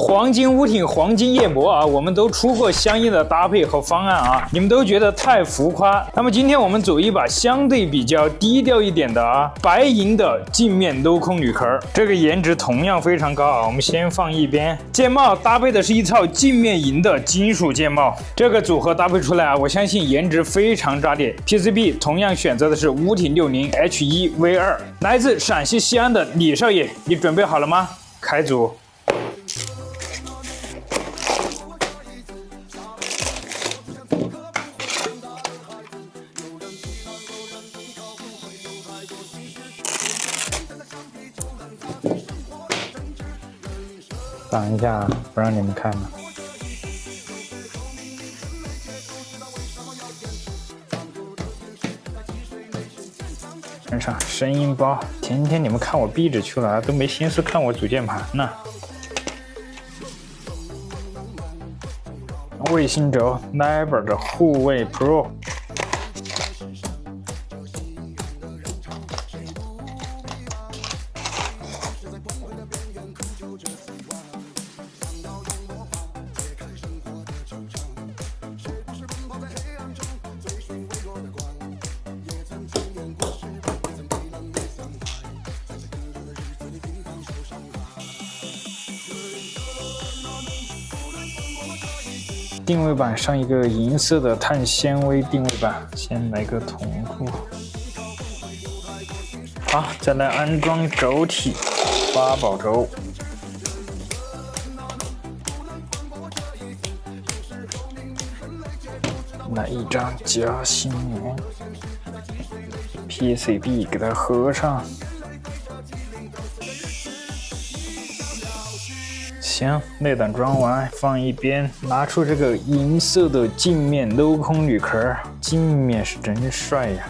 黄金屋挺、黄金夜魔啊，我们都出过相应的搭配和方案啊，你们都觉得太浮夸。那么今天我们走一把相对比较低调一点的啊，白银的镜面镂空铝壳，这个颜值同样非常高啊。我们先放一边，键帽搭配的是一套镜面银的金属键帽，这个组合搭配出来啊，我相信颜值非常炸裂。PCB 同样选择的是屋挺60 H1V2，来自陕西西安的李少爷，你准备好了吗？开组。挡一下，不让你们看了。身上声音包，天天你们看我壁纸去了，都没心思看我主键盘呢。卫星轴 Naver 的护卫 Pro。定位板上一个银色的碳纤维定位板，先来个同步。好，再来安装轴体，八宝轴。来一张夹心棉 ，PCB 给它合上。行，内胆装完放一边，拿出这个银色的镜面镂空铝壳，镜面是真帅呀！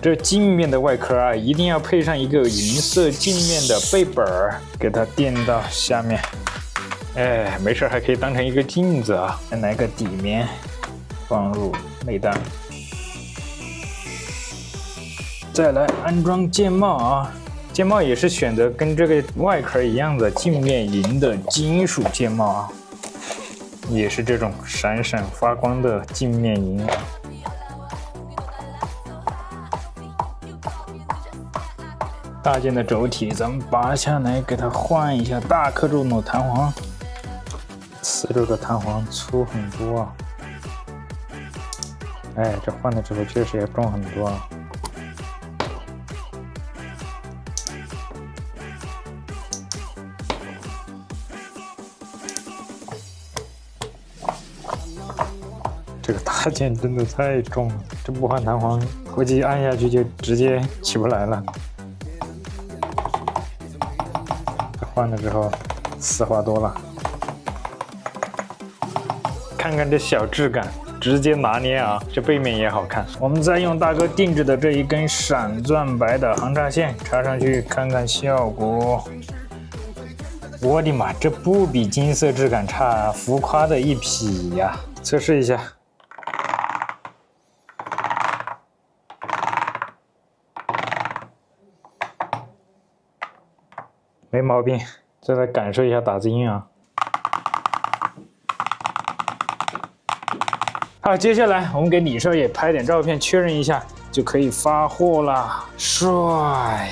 这镜面的外壳啊，一定要配上一个银色镜面的背板儿，给它垫到下面。哎，没事，还可以当成一个镜子啊。再来个底面，放入内胆，再来安装键帽啊。键帽也是选择跟这个外壳一样的镜面银的金属键帽啊，也是这种闪闪发光的镜面银。大件的轴体咱们拔下来，给它换一下大克重的弹簧，磁轴的弹簧粗很多啊。哎，这换了之后确实也重很多啊。这个大件真的太重了，这不换弹簧，估计按下去就直接起不来了。这换了之后，丝滑多了。看看这小质感，直接拿捏啊！这背面也好看。我们再用大哥定制的这一根闪钻白的行插线插上去，看看效果。我的妈，这不比金色质感差，浮夸的一匹呀！测试一下。没毛病，再来感受一下打字音啊。好，接下来我们给李少爷拍点照片确认一下，就可以发货啦，帅！